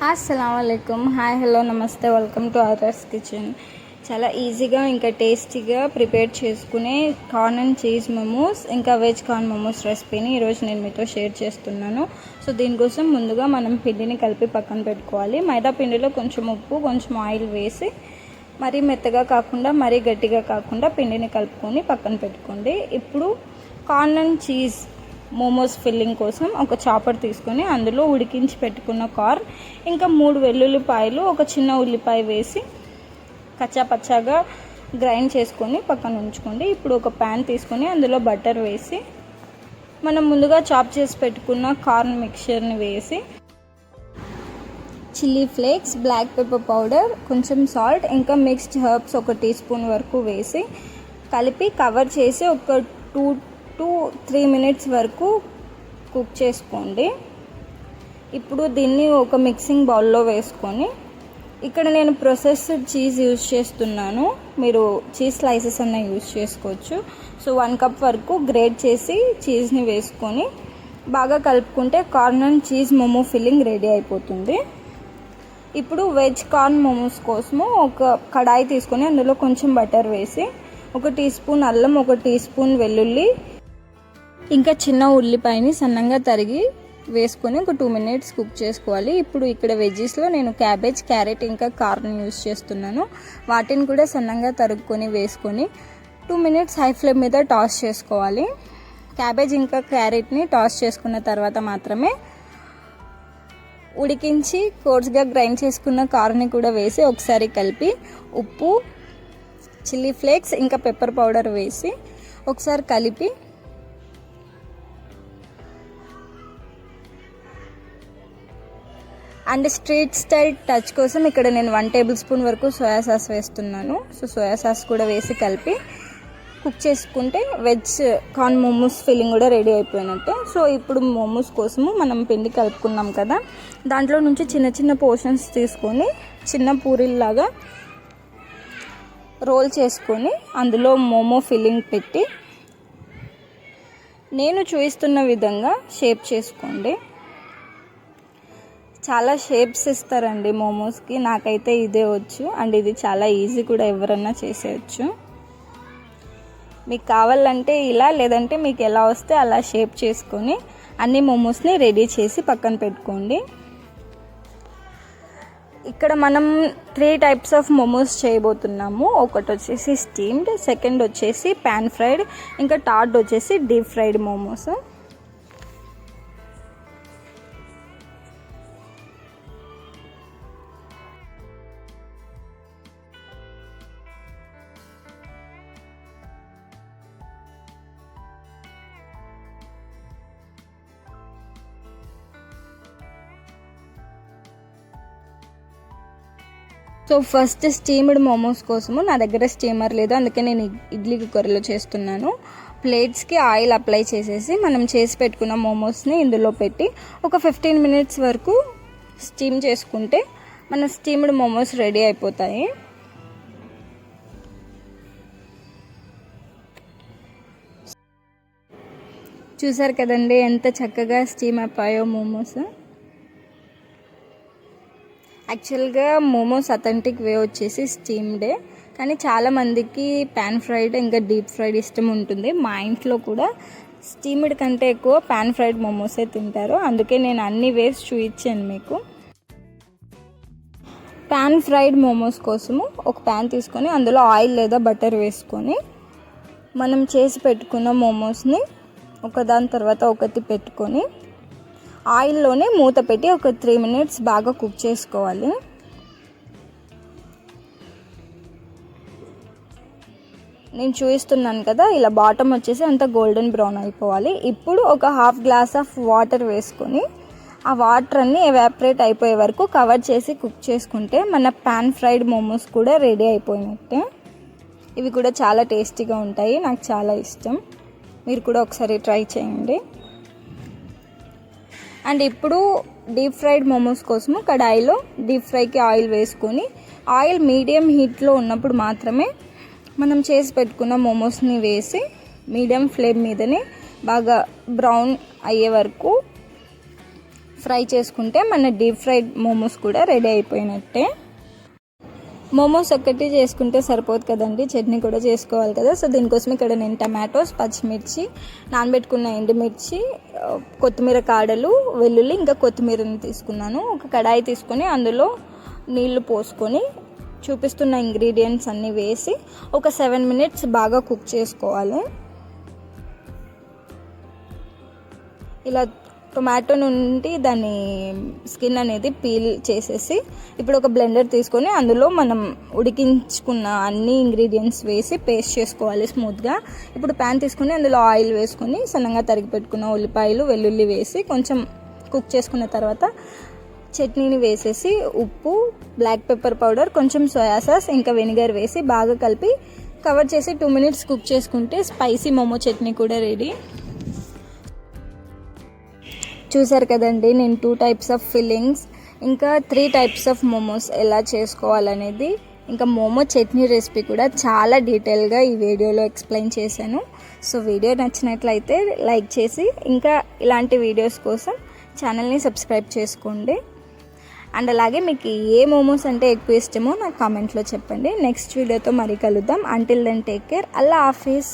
అస్సలాముఅలైకుం. Hi, hello, నమస్తే, welcome to RRs kitchen. చాలా ఈజీగా ఇంకా టేస్టీగా ప్రిపేర్ చేసుకునే కార్న్ అండ్ చీజ్ మోమోస్ ఇంకా వెజ్ కార్న్ మోమోస్ రెసిపీని ఈరోజు నేను మీతో షేర్ చేస్తున్నాను. సో దీనికోసం ముందుగా మనం పిండిని కలిపి పక్కన పెట్టుకోవాలి. మైదా పిండిలో కొంచెం ఉప్పు, కొంచెం ఆయిల్ వేసి మరీ మెత్తగా కాకుండా మరీ గట్టిగా కాకుండా పిండిని కలుపుకొని పక్కన పెట్టుకోండి. ఇప్పుడు corn and cheese momos filling కోసం ఒక చాపర్ తీసుకొని అందులో ఉడికించి పెట్టుకున్న కార్న్ ఇంకా 3 వెల్లుల్లిపాయలు, ఒక చిన్న ఉల్లిపాయ వేసి కచ్చాపచ్చాగా గ్రైండ్ చేసుకొని పక్కన ఉంచుకోండి. ఇప్పుడు ఒక ప్యాన్ తీసుకొని అందులో బటర్ వేసి మనం ముందుగా చాప్ చేసి పెట్టుకున్న కార్న్ మిక్చర్ని వేసి chilli flakes, black pepper powder, కొంచెం సాల్ట్ ఇంకా మిక్స్డ్ హర్బ్స్ 1 టీ స్పూన్ వరకు వేసి కలిపి కవర్ చేసి ఒక 2 to 3 minutes వరకు కుక్ చేసుకోండి. ఇప్పుడు దీన్ని ఒక మిక్సింగ్ బౌల్లో వేసుకొని ఇక్కడ నేను ప్రాసెస్డ్ చీజ్ యూజ్ చేస్తున్నాను. మీరు చీజ్ స్లైసెస్ అన్న యూజ్ చేసుకోవచ్చు. సో 1 కప్ వరకు గ్రేట్ చేసి చీజ్ని వేసుకొని బాగా కలుపుకుంటే corn and cheese momo filling ready అయిపోతుంది. ఇప్పుడు వెజ్ కార్న్ మోమోస్ కోసము ఒక కడాయి తీసుకొని అందులో కొంచెం బటర్ వేసి 1 టీ స్పూన్ అల్లం, 1 టీ స్పూన్ వెల్లుల్లి ఇంకా చిన్న ఉల్లిపాయని సన్నంగా తరిగి వేసుకొని ఒక 2 minutes కుక్ చేసుకోవాలి. ఇప్పుడు ఇక్కడ వెజ్జెస్లో నేను క్యాబేజ్, క్యారెట్ ఇంకా కార్న్ యూస్ చేస్తున్నాను. వాటిని కూడా సన్నంగా తరుక్కొని వేసుకొని 2 minutes హై ఫ్లేమ్ మీద టాస్ చేసుకోవాలి. క్యాబేజ్ ఇంకా క్యారెట్ని టాస్ చేసుకున్న తర్వాత మాత్రమే ఉడికించి కోర్స్గా గ్రైండ్ చేసుకున్న కార్న్ని కూడా వేసి ఒకసారి కలిపి ఉప్పు, చిల్లీ ఫ్లేక్స్ ఇంకా పెప్పర్ పౌడర్ వేసి ఒకసారి కలిపి అండ్ స్ట్రీట్ స్టైల్ టచ్ కోసం ఇక్కడ నేను 1 టేబుల్ స్పూన్ వరకు సోయా సాస్ వేస్తున్నాను. సో సోయా సాస్ కూడా వేసి కలిపి కుక్ చేసుకుంటే వెజ్ కార్న్ మోమోస్ ఫిల్లింగ్ కూడా రెడీ అయిపోయినట్టే. సో ఇప్పుడు మోమోస్ కోసము మనం పిండి కలుపుకున్నాం కదా, దాంట్లో నుంచి చిన్న చిన్న పోర్షన్స్ తీసుకొని చిన్న పూరీల్లాగా రోల్ చేసుకొని అందులో మోమో ఫిల్లింగ్ పెట్టి నేను చూపిస్తున్న విధంగా షేప్ చేసుకోండి. చాలా షేప్స్ ఇస్తారండి మోమోస్కి, నాకైతే ఇదే వచ్చు. అండ్ ఇది చాలా ఈజీ కూడా, ఎవరన్నా చేసేయచ్చు. మీకు కావాలంటే ఇలా, లేదంటే మీకు ఎలా వస్తే అలా షేప్ చేసుకొని అన్ని మోమోస్ని రెడీ చేసి పక్కన పెట్టుకోండి. ఇక్కడ మనం 3 types ఆఫ్ మోమోస్ చేయబోతున్నాము. ఒకటి వచ్చేసి స్టీమ్డ్, సెకండ్ వచ్చేసి పాన్ ఫ్రైడ్, ఇంకా థర్డ్ వచ్చేసి deep fried momos. So first steamed momos కోసము నా దగ్గర స్టీమర్ లేదు, అందుకే నేను ఇడ్లీ కుక్కర్లో చేస్తున్నాను. ప్లేట్స్కి ఆయిల్ అప్లై చేసేసి మనం చేసి పెట్టుకున్న మోమోస్ని ఇందులో పెట్టి ఒక 15 minutes వరకు స్టీమ్ చేసుకుంటే మన స్టీమ్డ్ మోమోస్ రెడీ అయిపోతాయి. చూసారు కదండి ఎంత చక్కగా స్టీమ్ అయిపోయాయో మోమోస్. యాక్చువల్గా మోమోస్ అథెంటిక్ వే వచ్చేసి స్టీమ్డే, కానీ చాలామందికి పాన్ ఫ్రైడ్ ఇంకా డీప్ ఫ్రైడ్ ఇష్టం ఉంటుంది. మా ఇంట్లో కూడా స్టీమ్డ్ కంటే ఎక్కువ పాన్ ఫ్రైడ్ మోమోసే తింటారు, అందుకే నేను అన్ని వేసి చూపించాను మీకు. పాన్ ఫ్రైడ్ మోమోస్ కోసము ఒక ప్యాన్ తీసుకొని అందులో ఆయిల్ లేదా బటర్ వేసుకొని మనం చేసి పెట్టుకున్న మోమోస్ని ఒకదాని తర్వాత ఒకటి పెట్టుకొని ఆయిల్లోనే మూత పెట్టి ఒక 3 minutes బాగా కుక్ చేసుకోవాలి. నేను చూపిస్తున్నాను కదా, ఇలా బాటమ్ వచ్చేసి అంత గోల్డెన్ బ్రౌన్ అయిపోవాలి. ఇప్పుడు ఒక 1/2 glass ఆఫ్ వాటర్ వేసుకొని ఆ వాటర్ అన్ని ఎవాపరేట్ అయిపోయే వరకు కవర్ చేసి కుక్ చేసుకుంటే మన పాన్ ఫ్రైడ్ మోమోస్ కూడా రెడీ అయిపోయినట్టే. ఇవి కూడా చాలా టేస్టీగా ఉంటాయి, నాకు చాలా ఇష్టం. మీరు కూడా ఒకసారి ట్రై చేయండి. అండ్ ఇప్పుడు డీప్ ఫ్రైడ్ మోమోస్ కోసము కడాయిలో డీప్ ఫ్రైకి ఆయిల్ వేసుకొని ఆయిల్ మీడియం హీట్లో ఉన్నప్పుడు మాత్రమే మనం చేసి పెట్టుకున్న మోమోస్ని వేసి మీడియం ఫ్లేమ్ మీదనే బాగా బ్రౌన్ అయ్యే వరకు ఫ్రై చేసుకుంటే మన డీప్ ఫ్రైడ్ మోమోస్ కూడా రెడీ అయిపోయినట్టే. మోమోస్ ఒక్కటి చేసుకుంటే సరిపోదు కదండి, చట్నీ కూడా చేసుకోవాలి కదా. సో దీనికోసం ఇక్కడ నేను టమాటోస్, పచ్చిమిర్చి, నానబెట్టుకున్న ఎండుమిర్చి, కొత్తిమీర కాడలు, వెల్లుల్లి, ఇంకా కొత్తిమీరని తీసుకున్నాను. ఒక కడాయి తీసుకొని అందులో నీళ్లు పోసుకొని చూపిస్తున్న ఇంగ్రీడియంట్స్ అన్నీ వేసి ఒక 7 minutes బాగా కుక్ చేసుకోవాలి. ఇలా టొమాటో నుండి దాని స్కిన్ అనేది పీల్ చేసేసి ఇప్పుడు ఒక బ్లెండర్ తీసుకొని అందులో మనం ఉడికించుకున్న అన్ని ఇంగ్రీడియంట్స్ వేసి పేస్ట్ చేసుకోవాలి స్మూత్గా. ఇప్పుడు ప్యాన్ తీసుకొని అందులో ఆయిల్ వేసుకొని సన్నగా తరిగి పెట్టుకున్న ఉల్లిపాయలు, వెల్లుల్లి వేసి కొంచెం కుక్ చేసుకున్న తర్వాత చట్నీని వేసేసి ఉప్పు, బ్లాక్ పెప్పర్ పౌడర్, కొంచెం సోయా సాస్, ఇంకా వెనిగర్ వేసి బాగా కలిపి కవర్ చేసి 2 minutes కుక్ చేసుకుంటే స్పైసీ మోమో చట్నీ కూడా రెడీ. చూసారు కదండి, నేను 2 types ఆఫ్ ఫిల్లింగ్స్ ఇంకా 3 types ఆఫ్ మోమోస్ ఎలా చేసుకోవాలనేది, ఇంకా మోమో చట్నీ రెసిపీ కూడా చాలా డీటెయిల్గా ఈ వీడియోలో ఎక్స్ప్లెయిన్ చేశాను. సో వీడియో నచ్చినట్లయితే లైక్ చేసి ఇంకా ఇలాంటి వీడియోస్ కోసం ఛానల్ని సబ్స్క్రైబ్ చేసుకోండి. అండ్ అలాగే మీకు ఏ మోమోస్ అంటే ఎక్కువ ఇష్టమో నాకు కామెంట్లో చెప్పండి. నెక్స్ట్ వీడియోతో మరీ కలుద్దాం. Until then take care. అల్లా హాఫీజ్.